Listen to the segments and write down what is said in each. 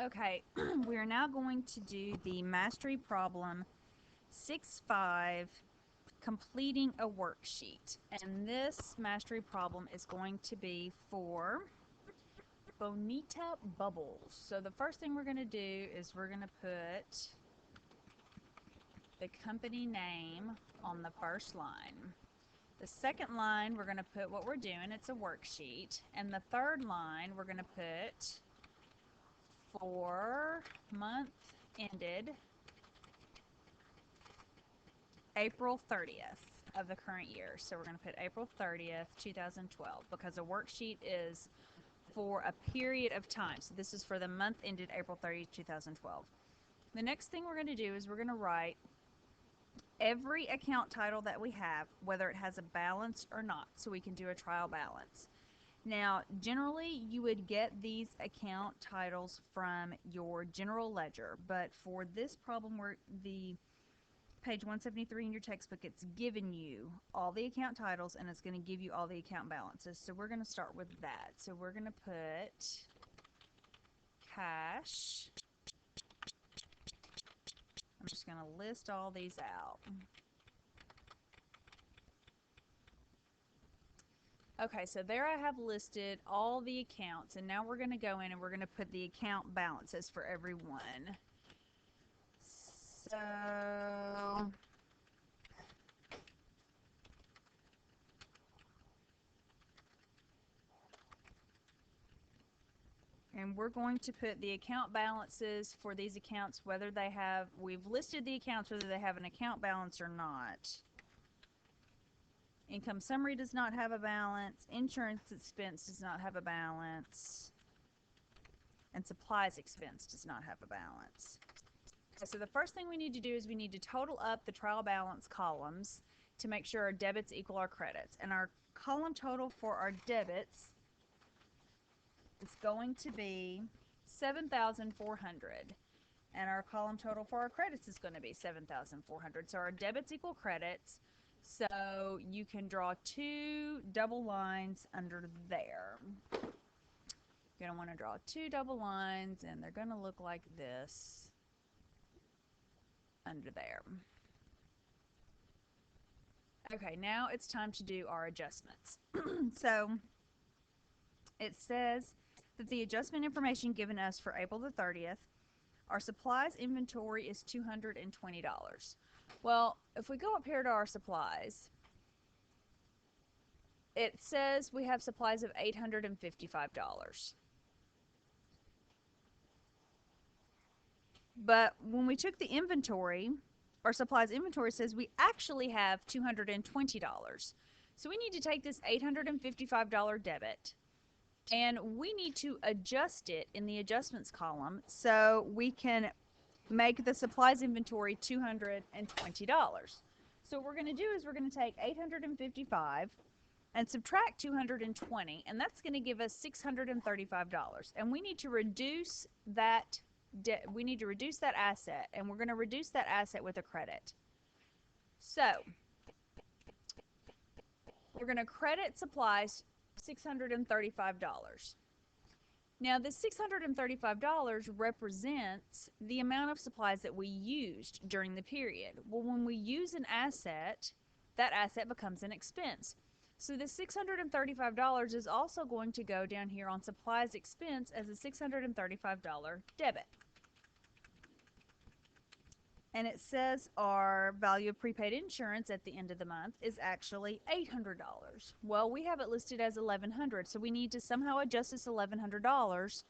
Okay, we are now going to do the mastery problem 6-5, completing a worksheet. And this mastery problem is going to be for Bonita Bubbles. So the first thing we're going to do is we're going to put the company name on the first line. The second line, we're going to put what we're doing. It's a worksheet. And the third line, we're going to put for month ended April 30th of the current year. So we're going to put April 30th, 2012, because a worksheet is for a period of time. So this is for the month ended April 30th, 2012. The next thing we're going to do is we're going to write every account title that we have, whether it has a balance or not, so we can do a trial balance. Now, generally, you would get these account titles from your general ledger, but for this problem, where the page 173 in your textbook, it's given you all the account titles and it's going to give you all the account balances. So we're going to start with that. So we're going to put cash. I'm just going to list all these out. Okay, so there I have listed all the accounts, and now we're going to go in and we're going to put the account balances for every one. So and we're going to put the account balances for these accounts, whether they have, we've listed the accounts whether they have an account balance or not. Income summary does not have a balance. Insurance expense does not have a balance. And supplies expense does not have a balance. Okay, so the first thing we need to do is we need to total up the trial balance columns to make sure our debits equal our credits. And our column total for our debits is going to be 7,400. And our column total for our credits is going to be 7,400. So our debits equal credits. So you can draw two double lines under there. You're going to want to draw two double lines, and they're going to look like this under there. Okay, now it's time to do our adjustments. So it says that the adjustment information given us for April the 30th, our supplies inventory is $220. Well, if we go up here to our supplies, it says we have supplies of $855. But when we took the inventory, our supplies inventory says we actually have $220. So we need to take this $855 debit and we need to adjust it in the adjustments column so we can make the supplies inventory $220. So what we're going to do is we're going to take 855 and subtract 220, and that's going to give us $635. And we need to reduce that asset, and we're going to reduce that asset with a credit. So we're going to credit supplies $635. Now, this $635 represents the amount of supplies that we used during the period. Well, when we use an asset, that asset becomes an expense. So the $635 is also going to go down here on supplies expense as a $635 debit. And it says our value of prepaid insurance at the end of the month is actually $800. Well, we have it listed as $1,100, so we need to somehow adjust this $1,100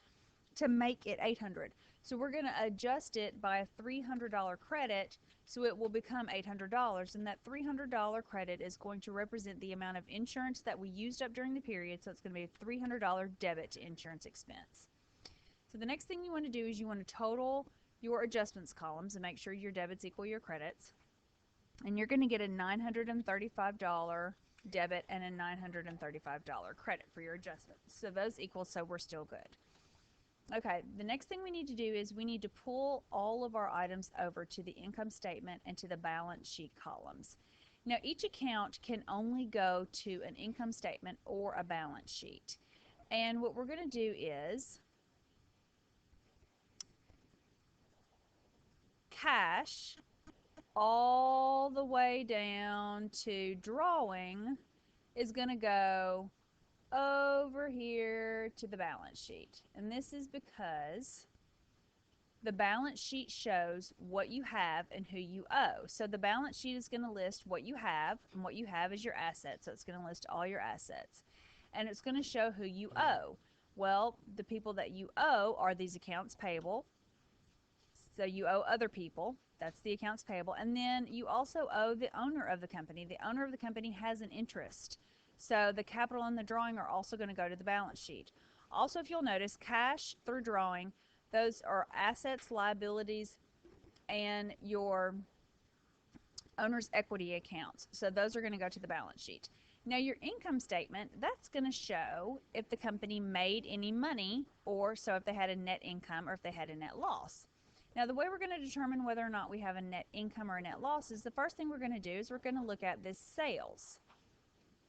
to make it $800. So we're going to adjust it by a $300 credit, so it will become $800, and that $300 credit is going to represent the amount of insurance that we used up during the period, so it's going to be a $300 debit to insurance expense. So the next thing you want to do is you want to total your adjustments columns and make sure your debits equal your credits. And you're going to get a $935 debit and a $935 credit for your adjustments. So those equal, so we're still good. Okay, the next thing we need to do is we need to pull all of our items over to the income statement and to the balance sheet columns. Now, each account can only go to an income statement or a balance sheet. And what we're going to do is cash all the way down to drawing is going to go over here to the balance sheet. And this is because the balance sheet shows what you have and who you owe. So the balance sheet is going to list what you have, and what you have is your assets. So it's going to list all your assets. And it's going to show who you owe. Well, the people that you owe are these accounts payable. So you owe other people. That's the accounts payable. And then you also owe the owner of the company. The owner of the company has an interest. So the capital and the drawing are also going to go to the balance sheet. Also, if you'll notice, cash through drawing, those are assets, liabilities, and your owner's equity accounts. So those are going to go to the balance sheet. Now your income statement, that's going to show if the company made any money, or so if they had a net income or if they had a net loss. Now the way we're going to determine whether or not we have a net income or a net loss is the first thing we're going to do is we're going to look at this sales.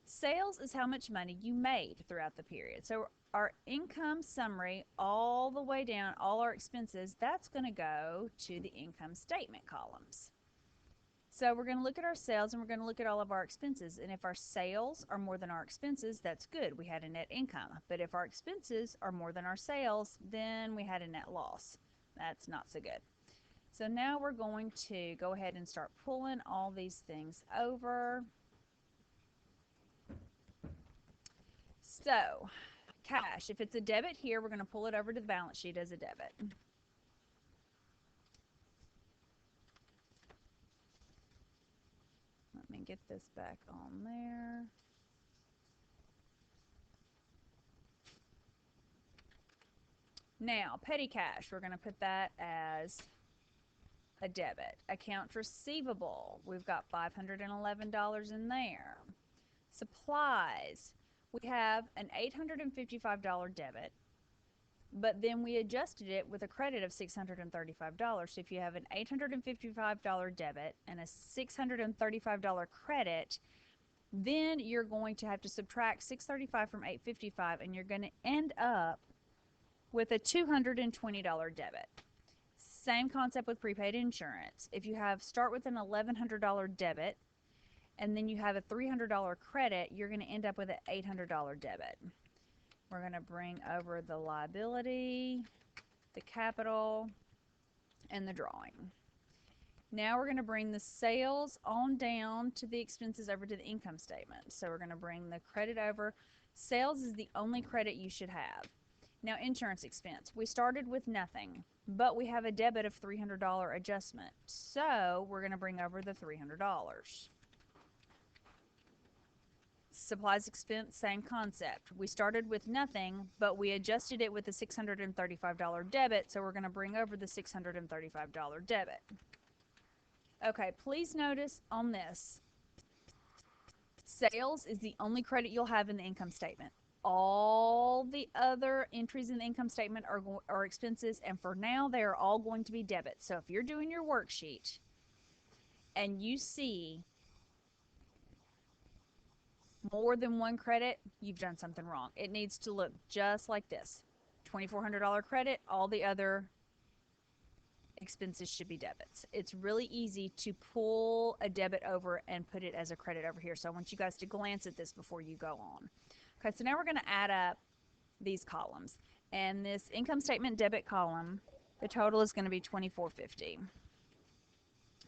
Sales is how much money you made throughout the period. So our income summary all the way down, all our expenses, that's going to go to the income statement columns. So we're going to look at our sales and we're going to look at all of our expenses. And if our sales are more than our expenses, that's good. We had a net income. But if our expenses are more than our sales, then we had a net loss. That's not so good. So now we're going to go ahead and start pulling all these things over. So cash, if it's a debit here, we're going to pull it over to the balance sheet as a debit. Let me get this back on there. Now, petty cash, we're going to put that as a debit. Accounts receivable, we've got $511 in there. Supplies, we have an $855 debit, but then we adjusted it with a credit of $635. So if you have an $855 debit and a $635 credit, then you're going to have to subtract $635 from $855, and you're going to end up with a $220 debit. Same concept with prepaid insurance. If you start with an $1,100 debit and then you have a $300 credit, you're going to end up with an $800 debit. We're going to bring over the liability, the capital, and the drawing. Now we're going to bring the sales on down to the expenses over to the income statement. So we're going to bring the credit over. Sales is the only credit you should have. Now insurance expense, we started with nothing, but we have a debit of $300 adjustment. So we're going to bring over the $300. Supplies expense, same concept. We started with nothing, but we adjusted it with a $635 debit, so we're going to bring over the $635 debit. Okay, please notice on this, sales is the only credit you'll have in the income statement. All the other entries in the income statement are expenses, and for now they are all going to be debits. So if you're doing your worksheet and you see more than one credit, you've done something wrong. It needs to look just like this. $2,400 credit, all the other expenses should be debits. It's really easy to pull a debit over and put it as a credit over here. So I want you guys to glance at this before you go on. Okay, so now we're going to add up these columns. And this income statement debit column, the total is going to be $2,450.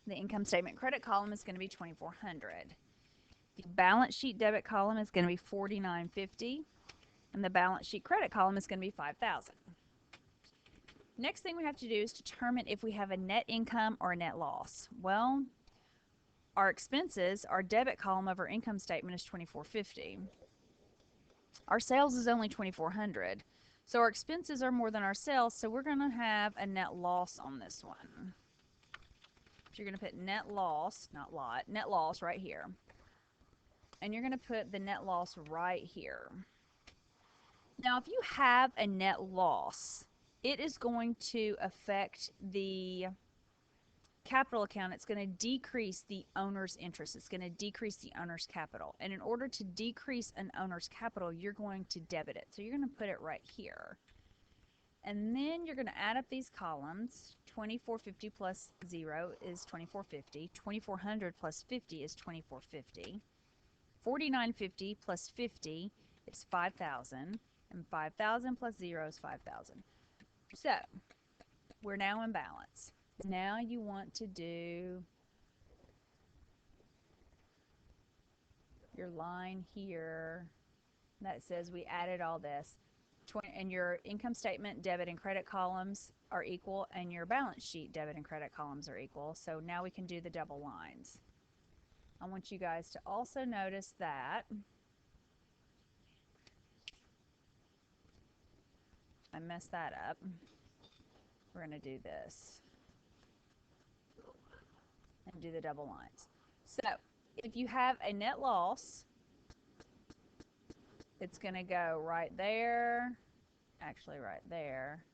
The income statement credit column is going to be $2,400. The balance sheet debit column is going to be $4,950. And the balance sheet credit column is going to be $5,000. Next thing we have to do is determine if we have a net income or a net loss. Well, our expenses, our debit column of our income statement is $2,450. Our sales is only $2,400. So our expenses are more than our sales, so we're going to have a net loss on this one. So you're going to put net loss, not lot, net loss right here. And you're going to put the net loss right here. Now, if you have a net loss, it is going to affect the capital account. It's going to decrease the owner's interest. It's going to decrease the owner's capital. And in order to decrease an owner's capital, you're going to debit it. So you're going to put it right here. And then you're going to add up these columns. 2450 plus 0 is 2450. 2400 plus 50 is 2450. 4950 plus 50 is 5000. And 5000 plus 0 is 5000. So we're now in balance. Now you want to do your line here that says we added all this. And your income statement debit and credit columns are equal, and your balance sheet debit and credit columns are equal. So now we can do the double lines. I want you guys to also notice that I messed that up. We're going to do this and do the double lines. So if you have a net loss, it's going to go right there, actually right there,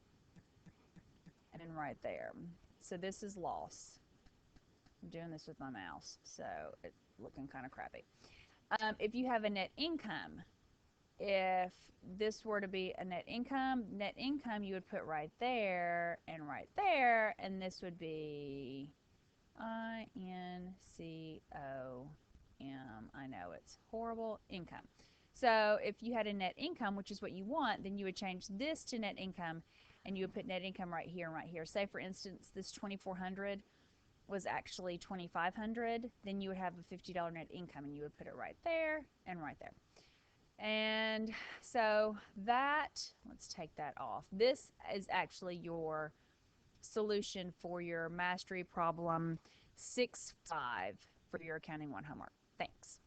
and right there. So this is loss. I'm doing this with my mouse, so it's looking kind of crappy. If you have a net income, if this were to be a net income you would put right there, and this would be INCOM. I know it's horrible, income. So if you had a net income, which is what you want, then you would change this to net income, and you would put net income right here and right here. Say, for instance, this 2400 was actually 2500, then you would have a $50 net income, and you would put it right there and right there. And so that, let's take that off. This is actually your solution for your mastery problem 6-5 for your Accounting 1 homework. Thanks.